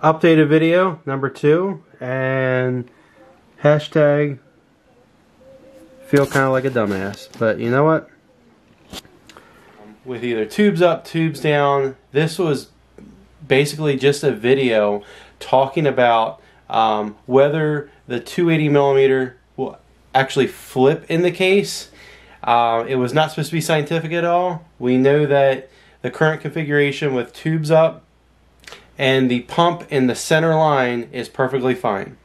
Updated video number 2, and hashtag feel kind of like a dumbass, but you know what? With either tubes up, tubes down, this was basically just a video talking about whether the 280mm will actually flip in the case. It was not supposed to be scientific at all. We know that the current configuration with tubes up and the pump in the center line is perfectly fine.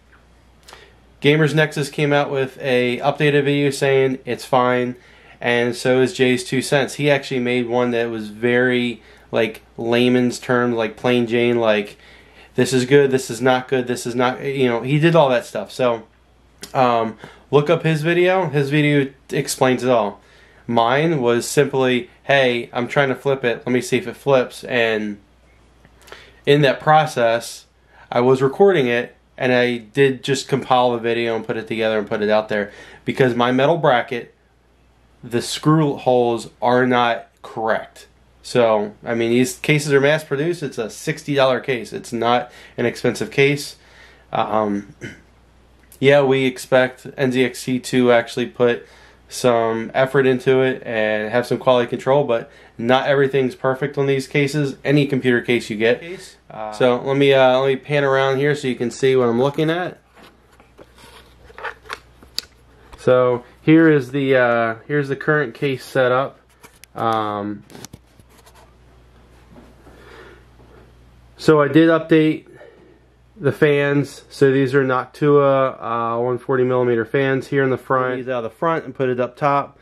Gamers Nexus came out with a updated video saying it's fine, and so is Jay's 2 cents. He actually made one that was very like layman's term, like plain Jane, like this is good, this is not good, this is not, you know, he did all that stuff. So look up his video. His video explains it all. Mine was simply, hey, I'm trying to flip it, let me see if it flips, and in that process I was recording it, and I did just compile the video and put it together and put it out there because my metal bracket, the screw holes are not correct. So, I mean, these cases are mass produced. It's a $60 case. It's not an expensive case. Yeah, we expect NZXT to actually put some effort into it and have some quality control, but not everything's perfect on these cases. Any computer case you get. So let me pan around here so you can see what I'm looking at. So here is the here's the current case setup. So I did update the fans. So these are Noctua 140mm fans here in the front. These out of the front and put it up top.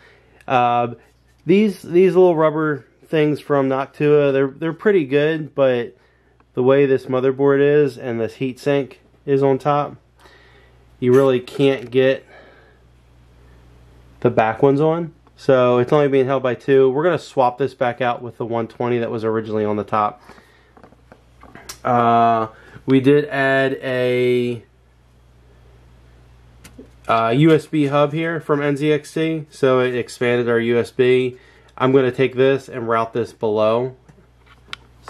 These little rubber things from Noctua, they're pretty good, but the way this motherboard is and this heatsink is on top, you really can't get the back ones on. So it's only being held by 2. We're going to swap this back out with the 120 that was originally on the top. We did add a USB hub here from NZXT, so it expanded our USB. I'm going to take this and route this below,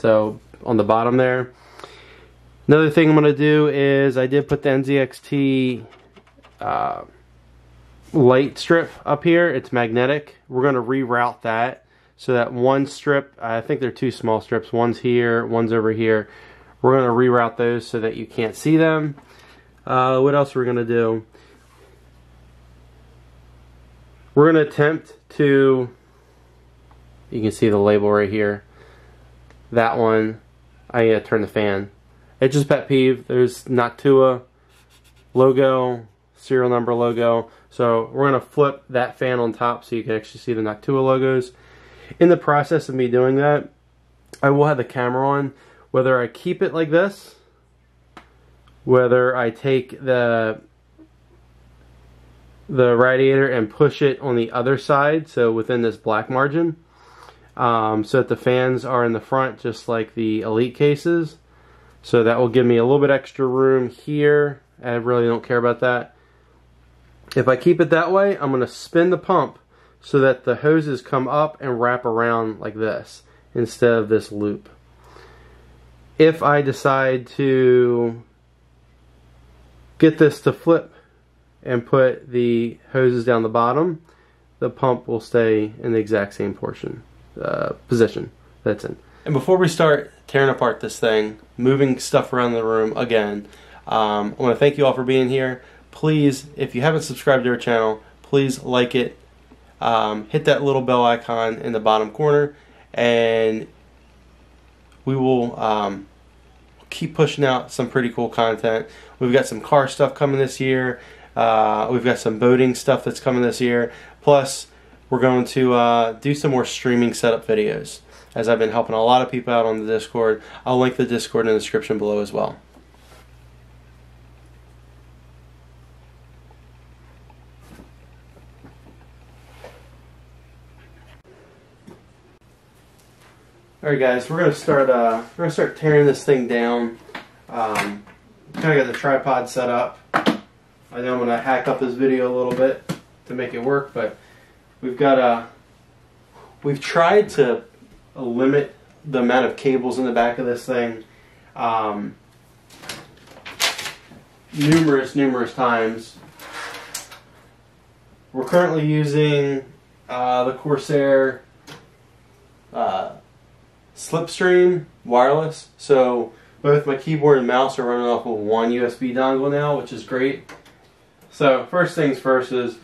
so on the bottom there. Another thing I'm going to do is I did put the NZXT light strip up here. It's magnetic. We're going to reroute that so that one strip, I think they're 2 small strips, one's here, one's over here. We're going to reroute those so that you can't see them. What else we're going to do? We're going to attempt to, you can see the label right here. That one, I need to turn the fan. It's just pet peeve. There's Noctua logo, serial number logo. So we're going to flip that fan on top so you can actually see the Noctua logos. In the process of me doing that, I will have the camera on. Whether I keep it like this, whether I take the radiator and push it on the other side, so within this black margin, so that the fans are in the front just like the Elite cases. So that will give me a little bit extra room here. I really don't care about that. If I keep it that way, I'm going to spin the pump so that the hoses come up and wrap around like this instead of this loop. If I decide to get this to flip and put the hoses down the bottom, the pump will stay in the exact same position that's in. And before we start tearing apart this thing, moving stuff around the room again, I want to thank you all for being here. Please, if you haven't subscribed to our channel, please like it. Hit that little bell icon in the bottom corner, and we will keep pushing out some pretty cool content. We've got some car stuff coming this year. We've got some boating stuff that's coming this year. Plus, we're going to do some more streaming setup videos, as I've been helping a lot of people out on the Discord. I'll link the Discord in the description below as well. Alright guys, we're gonna start tearing this thing down. Kind of got the tripod set up. I know I'm gonna hack up this video a little bit to make it work, but we've tried to limit the amount of cables in the back of this thing. numerous times. We're currently using the Corsair Slipstream wireless, so both my keyboard and mouse are running off of one USB dongle now, which is great. So first things first is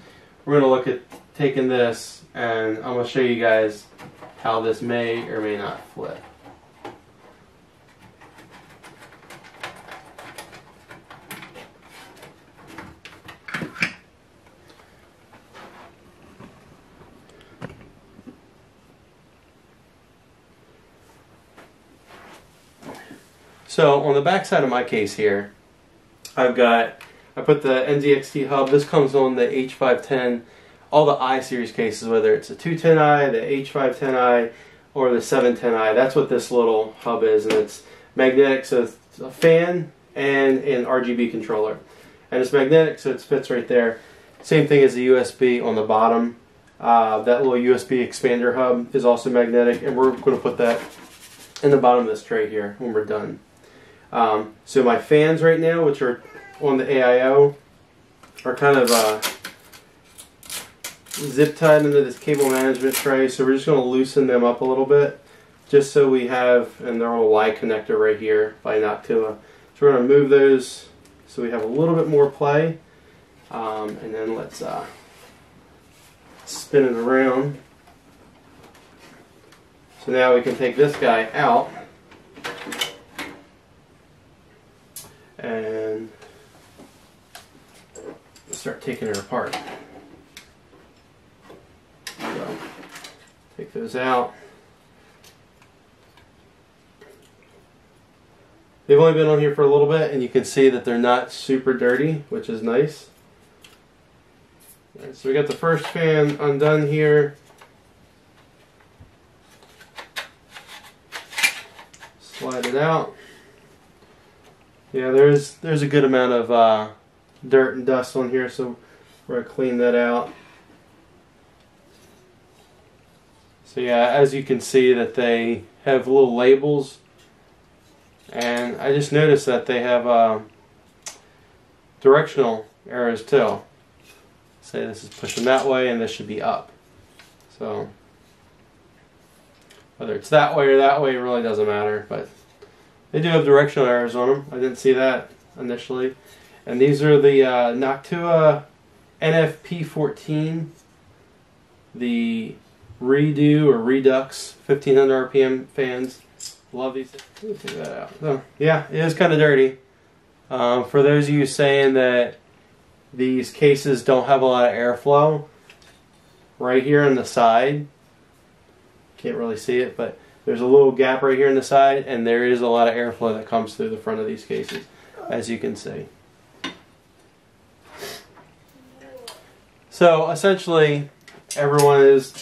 we're going to look at taking this, and I'm going to show you guys how this may or may not flip. So on the back side of my case here, I put the NZXT hub. This comes on the H510, all the I series cases, whether it's a 210i, the H510i, or the 710i. That's what this little hub is, and it's magnetic, so it's a fan and an RGB controller. And it's magnetic, so it fits right there. Same thing as the USB on the bottom. That little USB expander hub is also magnetic, and we're going to put that in the bottom of this tray here when we're done. So my fans right now, which are on the AIO, are kind of zip tied into this cable management tray, so we're just going to loosen them up a little bit, just so we have, and they're on a Y connector right here by Noctua. So we're going to move those so we have a little bit more play, and then let's spin it around. So now we can take this guy out and start taking it apart. So, take those out. They've only been on here for a little bit, and you can see that they're not super dirty, which is nice. Alright, so we got the first fan undone here. Slide it out. Yeah, there's a good amount of dirt and dust on here, so we're going to clean that out. So yeah, as you can see that they have little labels, and I just noticed that they have directional arrows too. Say this is pushing that way and this should be up. So whether it's that way or that way, it really doesn't matter, but they do have directional arrows on them. I didn't see that initially. And these are the Noctua NFP14, the Redo or Redux 1500 RPM fans. Love these. Let me take that out. So, yeah, it is kind of dirty. For those of you saying that these cases don't have a lot of airflow, right here on the side, can't really see it, but there's a little gap right here in the side, and there is a lot of airflow that comes through the front of these cases, as you can see. So essentially, everyone is,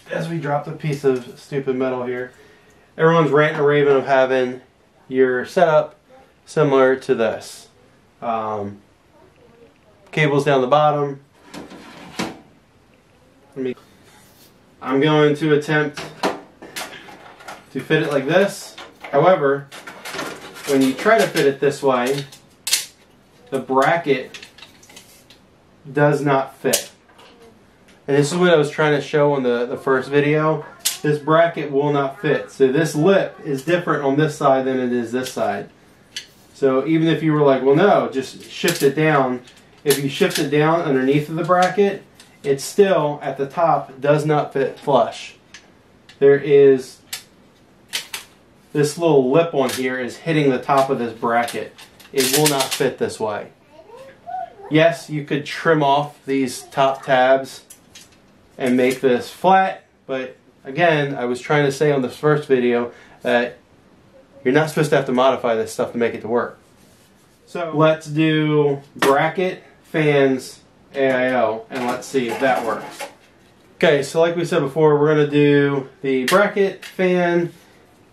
as we dropped a piece of stupid metal here, everyone's ranting and raving of having your setup similar to this. Cables down the bottom. I'm going to attempt to fit it like this. However, when you try to fit it this way, the bracket does not fit. And this is what I was trying to show on the first video. This bracket will not fit. So this lip is different on this side than it is this side. So even if you were like, well no, just shift it down. If you shift it down underneath of the bracket, it still, at the top, does not fit flush. There is, this little lip on here is hitting the top of this bracket. It will not fit this way. Yes, you could trim off these top tabs and make this flat, but again, I was trying to say on the first video that you're not supposed to have to modify this stuff to make it to work. So let's do bracket, fans, AIO, and let's see if that works. Okay, so like we said before, we're going to do the bracket, fan.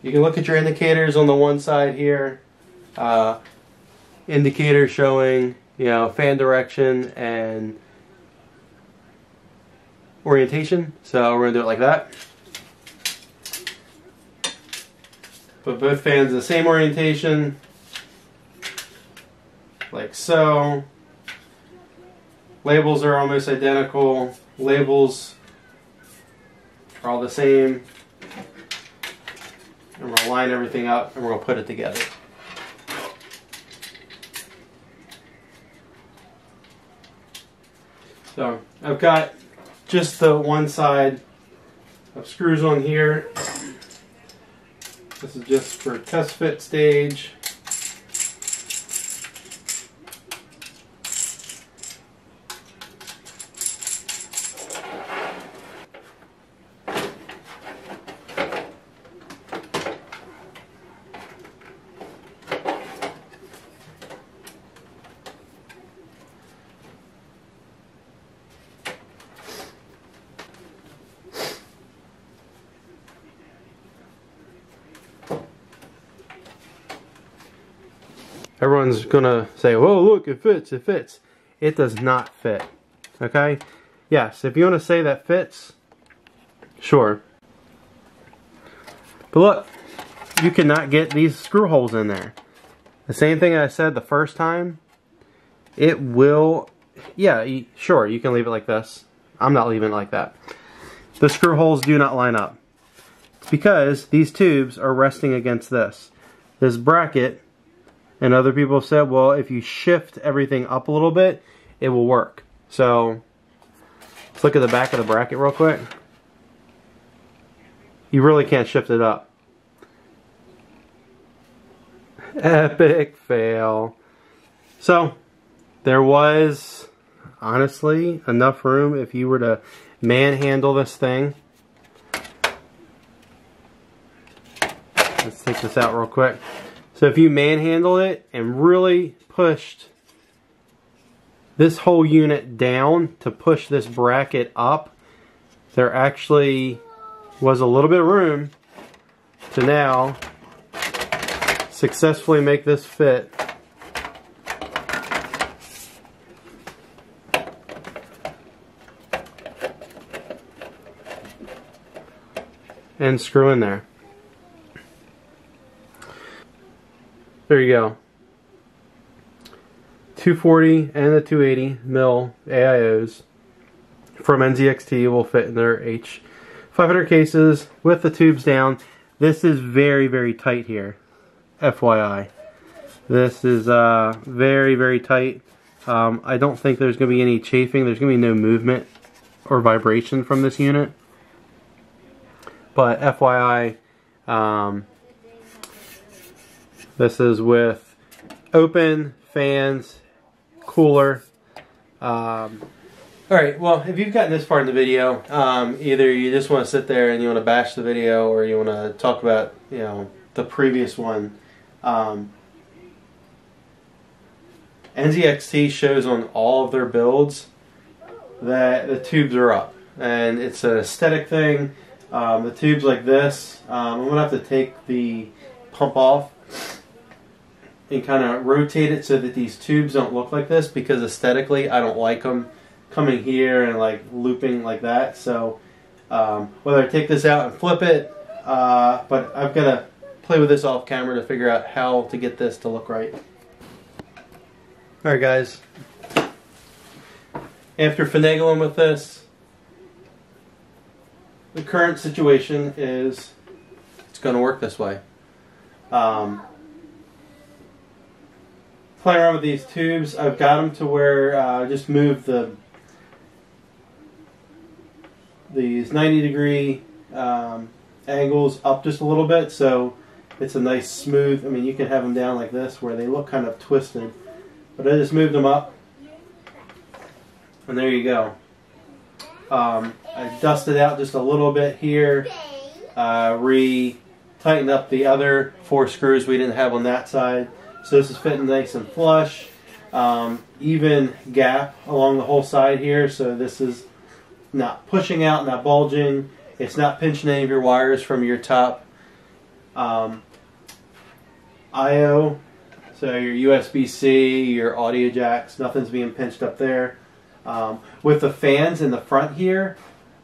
You can look at your indicators on the one side here. Indicator showing, you know, fan direction and orientation. So we're going to do it like that. Put both fans in the same orientation. like so. Labels are almost identical. Labels are all the same. And we're going to line everything up and we're going to put it together. So I've got just the one side of screws on here. This is just for test fit stage. Everyone's gonna say, "Whoa, look, it fits, it fits." It does not fit, okay? Yes, if you wanna say that fits, sure. But look, you cannot get these screw holes in there. The same thing I said the first time, it will, yeah, sure, you can leave it like this. I'm not leaving it like that. The screw holes do not line up. It's because these tubes are resting against this. This bracket. And other people have said, well, if you shift everything up a little bit, it will work. So, let's look at the back of the bracket real quick. You really can't shift it up. Epic fail. So, there was, honestly, enough room if you were to manhandle this thing. Let's take this out real quick. So if you manhandled it and really pushed this whole unit down to push this bracket up, there actually was a little bit of room to now successfully make this fit. And screw in there. There you go. 240 and the 280 mil AIOs from NZXT will fit in their H500 cases with the tubes down. This is very, very tight here. FYI. This is very, very tight. I don't think there's going to be any chafing. There's going to be no movement or vibration from this unit. But FYI, this is with open fans, cooler. Alright, well, if you've gotten this far in the video, either you just want to sit there and you want to bash the video, or you want to talk about, you know, the previous one. NZXT shows on all of their builds that the tubes are up, and it's an aesthetic thing. The tubes like this, I'm going to have to take the pump off and kind of rotate it so that these tubes don't look like this, because aesthetically I don't like them coming here and like looping like that. So whether I take this out and flip it, but I've got to play with this off camera to figure out how to get this to look right. Alright guys, after finagling with this, the current situation is it's going to work this way. Playing around with these tubes, I've got them to where I just move these 90-degree angles up just a little bit, so it's a nice smooth. I mean, you can have them down like this where they look kind of twisted, but I just moved them up, and there you go. I dusted out just a little bit here, tightened up the other 4 screws we didn't have on that side. So this is fitting nice and flush. Even gap along the whole side here, so this is not pushing out, not bulging. It's not pinching any of your wires from your top IO, so your USB-C, your audio jacks, nothing's being pinched up there. With the fans in the front here,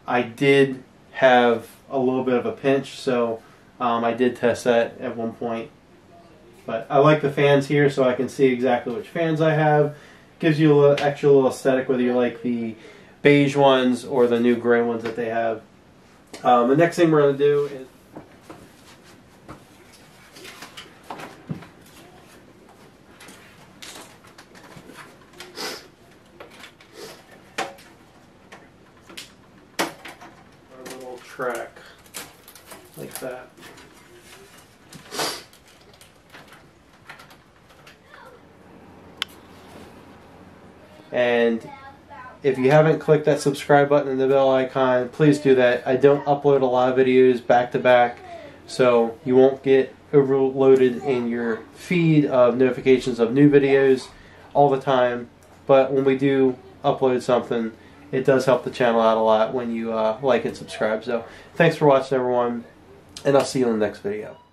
I did have a little bit of a pinch, so I did test that at one point. But I like the fans here so I can see exactly which fans I have. Gives you a little extra little aesthetic whether you like the beige ones or the new gray ones that they have. The next thing we're going to do is a little track like that. And if you haven't clicked that subscribe button and the bell icon, please do that. I don't upload a lot of videos back to back, so you won't get overloaded in your feed of notifications of new videos all the time. But when we do upload something, it does help the channel out a lot when you like and subscribe. So thanks for watching, everyone, and I'll see you in the next video.